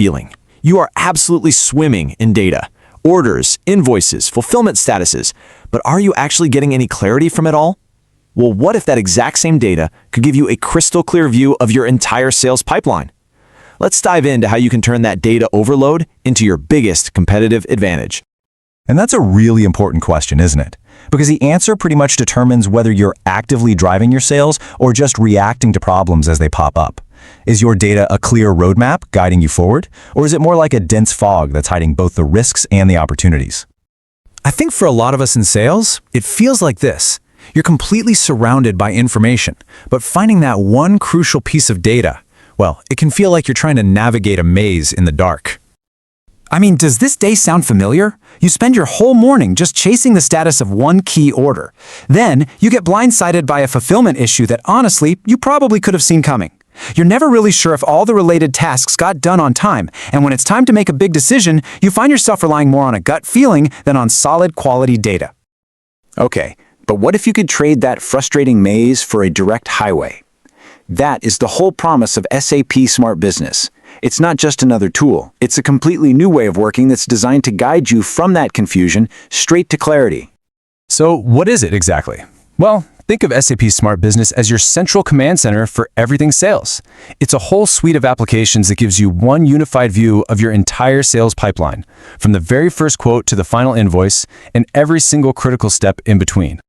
feeling. You are absolutely swimming in data. Orders, invoices, fulfillment statuses. But are you actually getting any clarity from it all? Well, what if that exact same data could give you a crystal clear view of your entire sales pipeline? Let's dive into how you can turn that data overload into your biggest competitive advantage. And that's a really important question, isn't it? Because the answer pretty much determines whether you're actively driving your sales or just reacting to problems as they pop up. Is your data a clear roadmap guiding you forward, or is it more like a dense fog that's hiding both the risks and the opportunities? I think for a lot of us in sales, it feels like this. You're completely surrounded by information, but finding that one crucial piece of data, well, it can feel like you're trying to navigate a maze in the dark. I mean, does this day sound familiar? You spend your whole morning just chasing the status of one key order. Then, you get blindsided by a fulfillment issue that honestly, you probably could have seen coming. You're never really sure if all the related tasks got done on time, and when it's time to make a big decision, you find yourself relying more on a gut feeling than on solid quality data. Okay, but what if you could trade that frustrating maze for a direct highway? That is the whole promise of SAP Smart Business. It's not just another tool, it's a completely new way of working that's designed to guide you from that confusion straight to clarity. So what is it exactly? Well, think of SAP Smart Business as your central command center for everything sales. It's a whole suite of applications that gives you one unified view of your entire sales pipeline, from the very first quote to the final invoice, and every single critical step in between.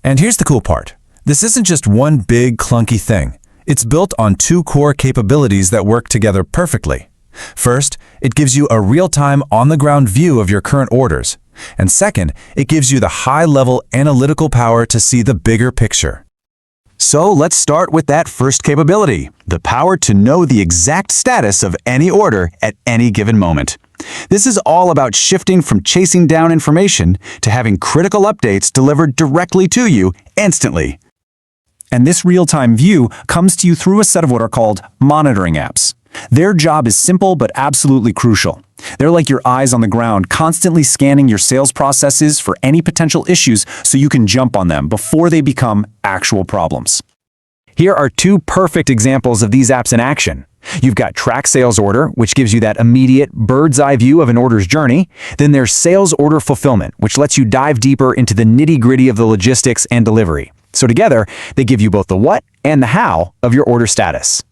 And here's the cool part. This isn't just one big, clunky thing. It's built on two core capabilities that work together perfectly. First, it gives you a real-time, on-the-ground view of your current orders. And second, it gives you the high-level analytical power to see the bigger picture. So let's start with that first capability, the power to know the exact status of any order at any given moment. This is all about shifting from chasing down information to having critical updates delivered directly to you instantly. And this real-time view comes to you through a set of what are called monitoring apps. Their job is simple but absolutely crucial. They're like your eyes on the ground, constantly scanning your sales processes for any potential issues so you can jump on them before they become actual problems. Here are two perfect examples of these apps in action. You've got Track Sales Order, which gives you that immediate bird's-eye view of an order's journey. Then there's Sales Order Fulfillment, which lets you dive deeper into the nitty-gritty of the logistics and delivery. So together, they give you both the what and the how of your order status.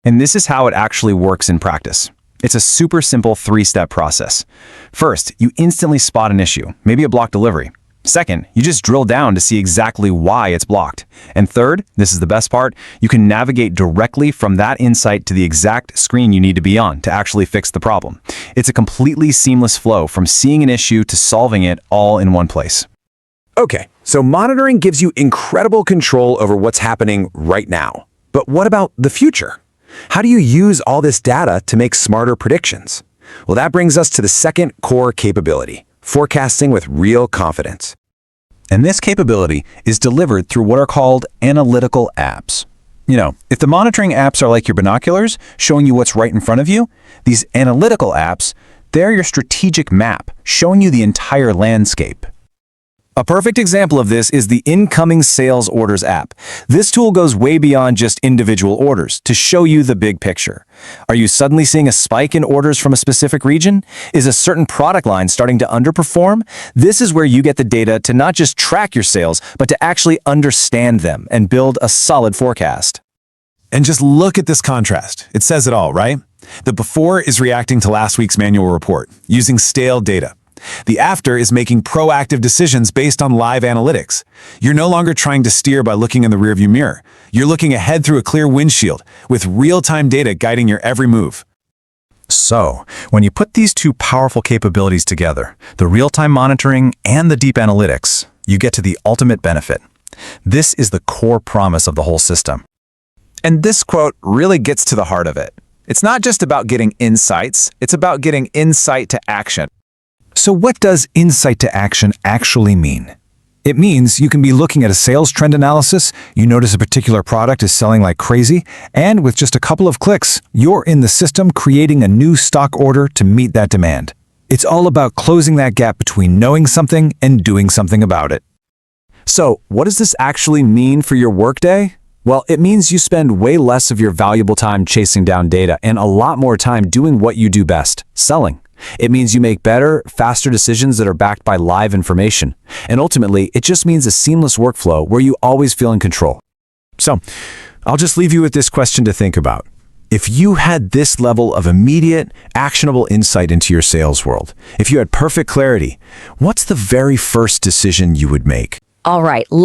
And this is how it actually works in practice. It's a super simple three-step process. First, you instantly spot an issue, maybe a blocked delivery. Second, you just drill down to see exactly why it's blocked. And third, this is the best part, you can navigate directly from that insight to the exact screen you need to be on to actually fix the problem. It's a completely seamless flow from seeing an issue to solving it all in one place. Okay, so monitoring gives you incredible control over what's happening right now. But what about the future? How do you use all this data to make smarter predictions? Well, that brings us to the second core capability, forecasting with real confidence. And this capability is delivered through what are called analytical apps. You know, if the monitoring apps are like your binoculars, showing you what's right in front of you, these analytical apps, they're your strategic map, showing you the entire landscape. A perfect example of this is the Incoming Sales Orders app. This tool goes way beyond just individual orders to show you the big picture. Are you suddenly seeing a spike in orders from a specific region? Is a certain product line starting to underperform? This is where you get the data to not just track your sales, but to actually understand them and build a solid forecast. And just look at this contrast. It says it all, right? The before is reacting to last week's manual report, using stale data. The after is making proactive decisions based on live analytics. You're no longer trying to steer by looking in the rearview mirror. You're looking ahead through a clear windshield, with real-time data guiding your every move. So, when you put these two powerful capabilities together, the real-time monitoring and the deep analytics, you get to the ultimate benefit. This is the core promise of the whole system. And this quote really gets to the heart of it. It's not just about getting insights, it's about getting insight to action. So what does insight to action actually mean? It means you can be looking at a sales trend analysis, you notice a particular product is selling like crazy, and with just a couple of clicks, you're in the system creating a new stock order to meet that demand. It's all about closing that gap between knowing something and doing something about it. So, what does this actually mean for your workday? Well, it means you spend way less of your valuable time chasing down data and a lot more time doing what you do best, selling. It means you make better, faster decisions that are backed by live information. And ultimately, it just means a seamless workflow where you always feel in control. So, I'll just leave you with this question to think about. If you had this level of immediate, actionable insight into your sales world, if you had perfect clarity, what's the very first decision you would make? All right,